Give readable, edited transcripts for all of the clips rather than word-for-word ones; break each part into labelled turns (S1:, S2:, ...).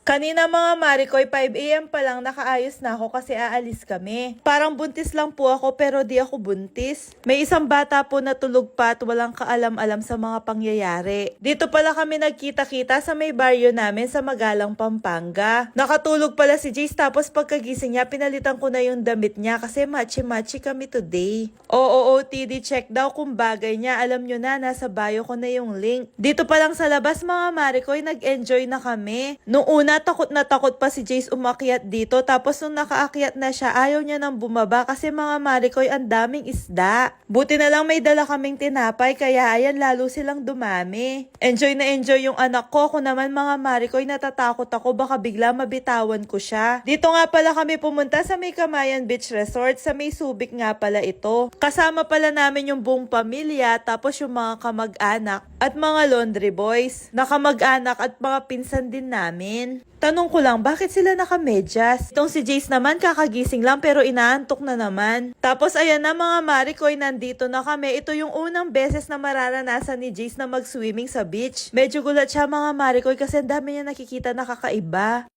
S1: Kanina mga Marikoy, 5 AM pa lang nakaayos na ako kasi aalis kami. Parang buntis lang po ako pero di ako buntis. May isang bata po na tulog pa at walang kaalam-alam sa mga pangyayari. Dito pala kami nagkita-kita sa may baryo namin sa Magalang, Pampanga. Nakatulog pala si Jace tapos pagkagising niya pinalitan ko na yung damit niya kasi matchy-matchy kami today. OOTD check daw kung bagay niya. Alam nyo na, nasa bio ko na yung link. Dito pa lang sa labas mga Marikoy, nag-enjoy na kami. Noong una takot na takot pa si Jace umakyat dito tapos nung nakaakyat na siya ayaw niya nang bumaba kasi mga Marikoy ang daming isda. Buti na lang may dala kaming tinapay kaya ayan lalo silang dumami. Enjoy na enjoy yung anak ko. Ako naman mga Marikoy natatakot ako baka bigla mabitawan ko siya. Dito nga pala kami pumunta sa may Camayan Beach Resort sa may Subic nga pala ito. Kasama pala namin yung buong pamilya tapos yung mga kamag-anak at mga laundry boys. Nakamag-anak at mga pinsan din namin. Tanong ko lang, bakit sila nakamedyas? Itong si Jace naman kakagising lang pero inaantok na naman. Tapos ayan na mga Marikoy, nandito na kami. Ito yung unang beses na mararanasan ni Jace na mag-swimming sa beach. Medyo gulat siya mga Marikoy kasi ang dami niya nakikita na kakaiba.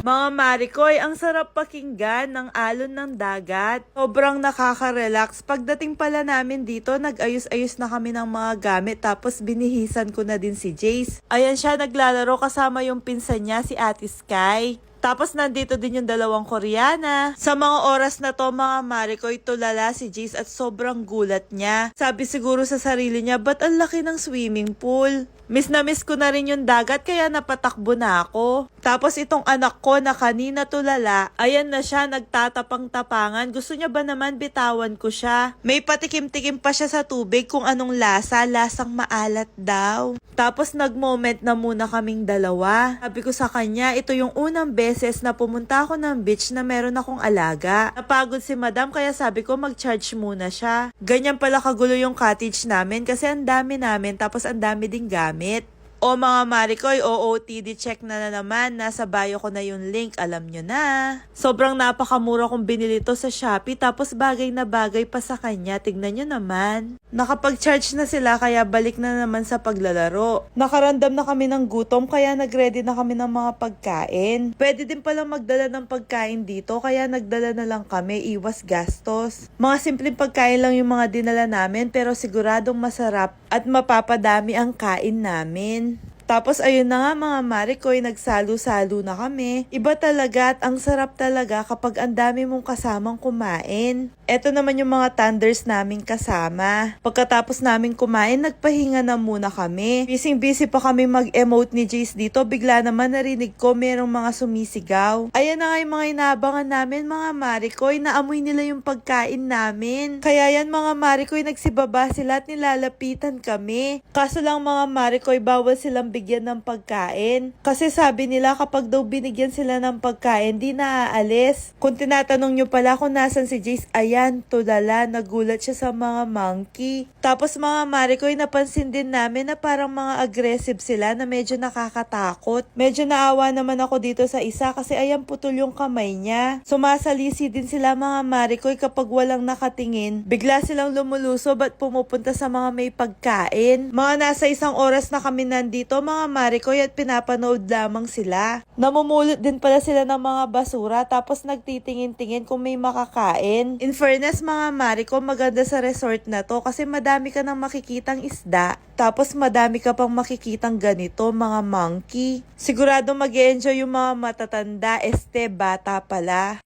S1: Mga Marikoy, ang sarap pakinggan ng alon ng dagat. Sobrang nakaka-relax. Pagdating pala namin dito, nag-ayos-ayos na kami ng mga gamit tapos binihisan ko na din si Jace. Ayan siya, naglalaro kasama yung pinsan niya, si Ate Sky. Tapos nandito din yung dalawang Koreana. Sa mga oras na to mga Marikoy, tulala si Jace at sobrang gulat niya. Sabi siguro sa sarili niya, ba't ang laki ng swimming pool? Miss na miss ko na rin yung dagat kaya napatakbo na ako. Tapos itong anak ko na kanina tulala, ayan na siya nagtatapang-tapangan. Gusto niya ba naman bitawan ko siya? May patikim-tikim pa siya sa tubig kung anong lasa, lasang maalat daw. Tapos nag-moment na muna kaming dalawa. Sabi ko sa kanya, ito yung unang beses na pumunta ako ng beach na meron akong alaga. Napagod si madam kaya sabi ko mag-charge muna siya. Ganyan pala kagulo yung cottage namin kasi ang dami namin tapos ang dami ding gamit. O mga Marikoy, OOTD check na naman. Nasa bio ko na yung link. Alam nyo na. Sobrang napakamura kong binili to sa Shopee. Tapos bagay na bagay pa sa kanya. Tignan nyo naman. Nakapag-charge na sila kaya balik na naman sa paglalaro. Nakaramdam na kami ng gutom kaya nag-ready na kami ng mga pagkain. Pwede din palang magdala ng pagkain dito kaya nagdala na lang kami. Iwas gastos. Mga simpleng pagkain lang yung mga dinala namin pero siguradong masarap at mapapadami ang kain namin. Tapos ayun na nga mga Marikoy, nagsalo-salo na kami. Iba talaga at ang sarap talaga kapag ang dami mong kasamang kumain. Eto naman yung mga thunders naming kasama. Pagkatapos namin kumain, nagpahinga na muna kami. Busy pa kami mag-emote ni Jace dito. Bigla naman narinig ko merong mga sumisigaw. Ayan na nga yung mga inaabangan namin mga Marikoy. Naamoy nila yung pagkain namin. Kaya yan mga Marikoy, nagsibaba sila at nilalapitan kami. Kaso lang mga Marikoy, bawal silang bigyan ng pagkain. Kasi sabi nila kapag daw binigyan sila ng pagkain, di naaalis. Kung tinatanong nyo pala kung nasan si Jace, ayan, tulala, nagulat siya sa mga monkey. Tapos mga Marikoy, napansin din namin na parang mga aggressive sila na medyo nakakatakot. Medyo naawa naman ako dito sa isa kasi ayan putol yung kamay niya. Sumasalisi din sila mga Marikoy kapag walang nakatingin. Bigla silang lumulusob at pumupunta sa mga may pagkain. Mga nasa 1 oras na kami nandito mga Marikoy at pinapanood lamang sila. Namumulot din pala sila ng mga basura tapos nagtitingin-tingin kung may makakain. In fairness mga Mariko, maganda sa resort na to kasi madami ka nang makikitang isda. Tapos madami ka pang makikitang ganito mga monkey. Sigurado mag-e-enjoy yung mga matatanda, bata pala.